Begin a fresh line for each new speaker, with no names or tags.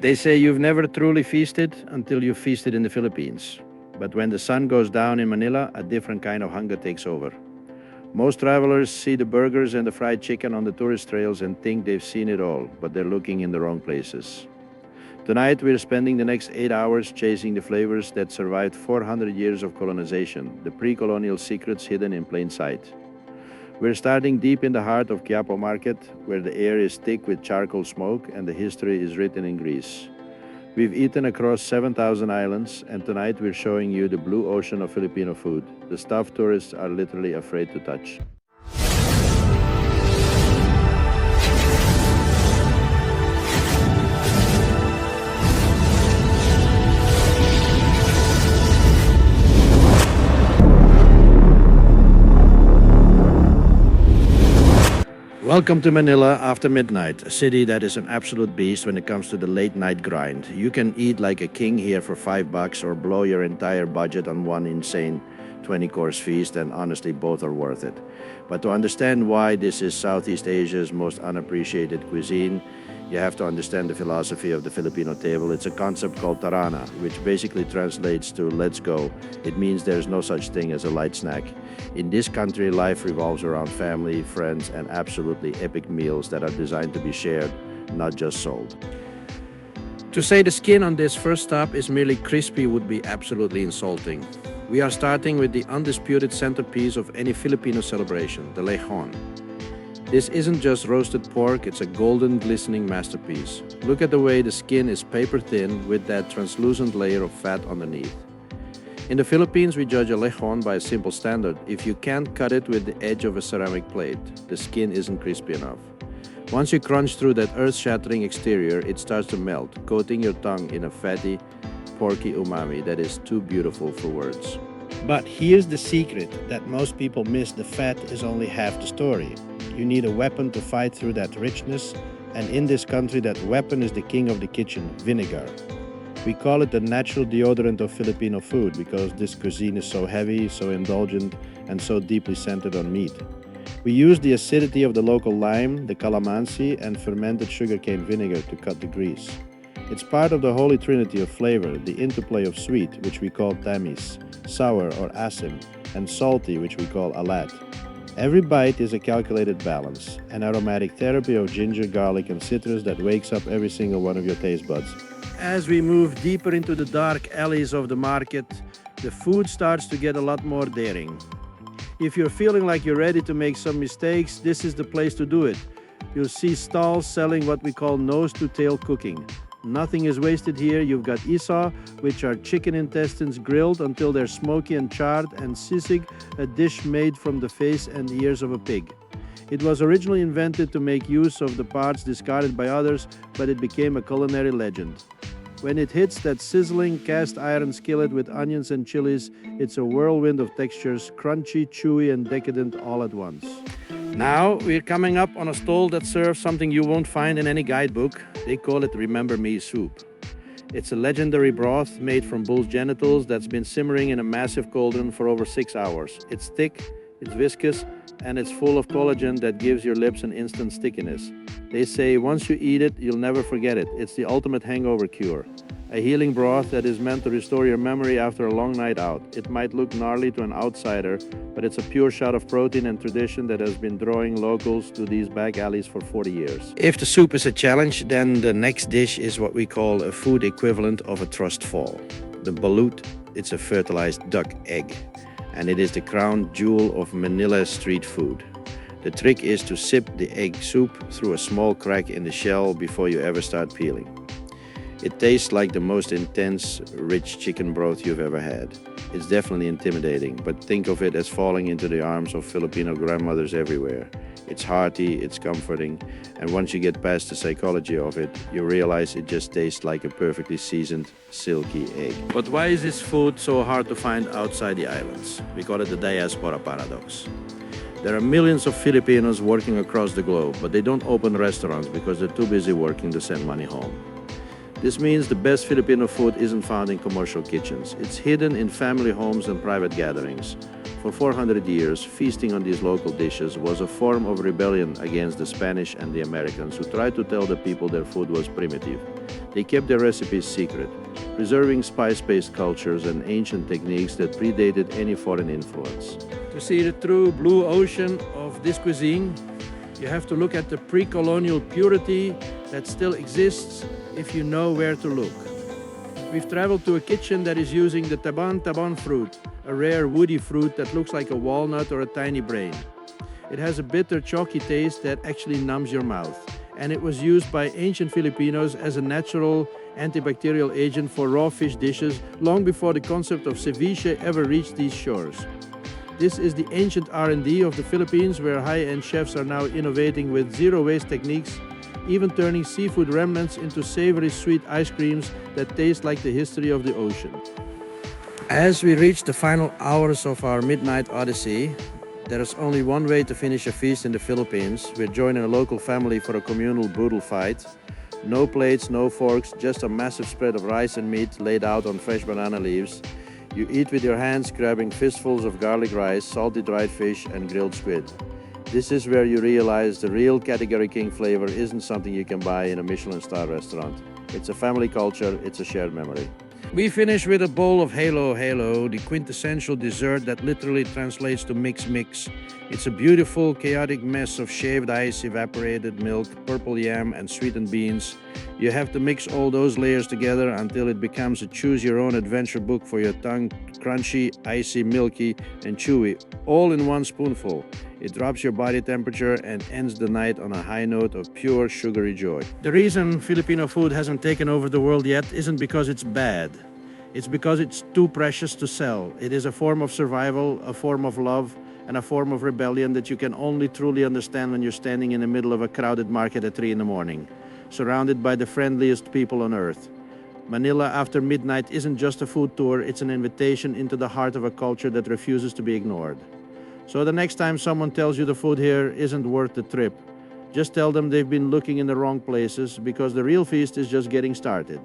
They say you've never truly feasted until you've feasted in the Philippines. But when the sun goes down in Manila, a different kind of hunger takes over. Most travelers see the burgers and the fried chicken on the tourist trails and think they've seen it all, but they're looking in the wrong places. Tonight, we're spending the next 8 hours chasing the flavors that survived 400 years of colonization, the pre-colonial secrets hidden in plain sight. We're starting deep in the heart of Quiapo market, where the air is thick with charcoal smoke and the history is written in grease. We've eaten across 7,000 islands, and tonight we're showing you the blue ocean of Filipino food, the stuff tourists are literally afraid to touch. Welcome to Manila after midnight, a city that is an absolute beast when it comes to the late night grind. You can eat like a king here for $5 or blow your entire budget on one insane 20-course feast, and honestly both are worth it. But to understand why this is Southeast Asia's most unappreciated cuisine, you have to understand the philosophy of the Filipino table. It's a concept called tarana, which basically translates to let's go. It means there's no such thing as a light snack. In this country, life revolves around family, friends, and absolutely epic meals that are designed to be shared, not just sold. To say the skin on this first stop is merely crispy would be absolutely insulting. We are starting with the undisputed centerpiece of any Filipino celebration, the lechon. This isn't just roasted pork, it's a golden, glistening masterpiece. Look at the way the skin is paper thin with that translucent layer of fat underneath. In the Philippines, we judge a lechon by a simple standard. If you can't cut it with the edge of a ceramic plate, the skin isn't crispy enough. Once you crunch through that earth-shattering exterior, it starts to melt, coating your tongue in a fatty, porky umami that is too beautiful for words. But here's the secret that most people miss: the fat is only half the story. You need a weapon to fight through that richness, and in this country that weapon is the king of the kitchen, vinegar. We call it the natural deodorant of Filipino food because this cuisine is so heavy, so indulgent, and so deeply centered on meat. We use the acidity of the local lime, the calamansi, and fermented sugarcane vinegar to cut the grease. It's part of the holy trinity of flavor, the interplay of sweet, which we call tamis, sour or asim, and salty, which we call alat. Every bite is a calculated balance, an aromatic therapy of ginger, garlic, and citrus that wakes up every single one of your taste buds. As we move deeper into the dark alleys of the market, the food starts to get a lot more daring. If you're feeling like you're ready to make some mistakes, this is the place to do it. You'll see stalls selling what we call nose-to-tail cooking. Nothing is wasted here. You've got Isaw, which are chicken intestines grilled until they're smoky and charred, and Sisig, a dish made from the face and ears of a pig. It was originally invented to make use of the parts discarded by others, but it became a culinary legend. When it hits that sizzling cast iron skillet with onions and chilies, it's a whirlwind of textures, crunchy, chewy, and decadent all at once. Now we're coming up on a stall that serves something you won't find in any guidebook. They call it Remember Me soup. It's a legendary broth made from bull's genitals that's been simmering in a massive cauldron for over 6 hours. It's thick, it's viscous, and it's full of collagen that gives your lips an instant stickiness. They say once you eat it, you'll never forget it. It's the ultimate hangover cure. A healing broth that is meant to restore your memory after a long night out. It might look gnarly to an outsider, but it's a pure shot of protein and tradition that has been drawing locals to these back alleys for 40 years. If the soup is a challenge, then the next dish is what we call a food equivalent of a trust fall. The balut, it's a fertilized duck egg, and it is the crown jewel of Manila street food. The trick is to sip the egg soup through a small crack in the shell before you ever start peeling. It tastes like the most intense, rich chicken broth you've ever had. It's definitely intimidating, but think of it as falling into the arms of Filipino grandmothers everywhere. It's hearty, it's comforting, and once you get past the psychology of it, you realize it just tastes like a perfectly seasoned, silky egg. But why is this food so hard to find outside the islands? We call it the diaspora paradox. There are millions of Filipinos working across the globe, but they don't open restaurants because they're too busy working to send money home. This means the best Filipino food isn't found in commercial kitchens. It's hidden in family homes and private gatherings. For 400 years, feasting on these local dishes was a form of rebellion against the Spanish and the Americans who tried to tell the people their food was primitive. They kept their recipes secret, preserving spice-based cultures and ancient techniques that predated any foreign influence. To see the true blue ocean of this cuisine, you have to look at the pre-colonial purity that still exists if you know where to look. We've traveled to a kitchen that is using the taban fruit, a rare woody fruit that looks like a walnut or a tiny brain. It has a bitter, chalky taste that actually numbs your mouth, and it was used by ancient Filipinos as a natural antibacterial agent for raw fish dishes long before the concept of ceviche ever reached these shores. This is the ancient R&D of the Philippines, where high-end chefs are now innovating with zero-waste techniques, even turning seafood remnants into savory sweet ice creams that taste like the history of the ocean. As we reach the final hours of our midnight odyssey, there is only one way to finish a feast in the Philippines. We're joining a local family for a communal brutal fight. No plates, no forks, just a massive spread of rice and meat laid out on fresh banana leaves. You eat with your hands, grabbing fistfuls of garlic rice, salty dried fish, and grilled squid. This is where you realize the real Category King flavor isn't something you can buy in a Michelin-star restaurant. It's a family culture, it's a shared memory. We finish with a bowl of Halo Halo, the quintessential dessert that literally translates to mix mix. It's a beautiful, chaotic mess of shaved ice, evaporated milk, purple yam, and sweetened beans. You have to mix all those layers together until it becomes a choose-your-own-adventure book for your tongue, crunchy, icy, milky, and chewy, all in one spoonful. It drops your body temperature and ends the night on a high note of pure, sugary joy. The reason Filipino food hasn't taken over the world yet isn't because it's bad. It's because it's too precious to sell. It is a form of survival, a form of love, and a form of rebellion that you can only truly understand when you're standing in the middle of a crowded market at 3 in the morning, surrounded by the friendliest people on earth. Manila after midnight isn't just a food tour, it's an invitation into the heart of a culture that refuses to be ignored. So the next time someone tells you the food here isn't worth the trip, just tell them they've been looking in the wrong places, because the real feast is just getting started.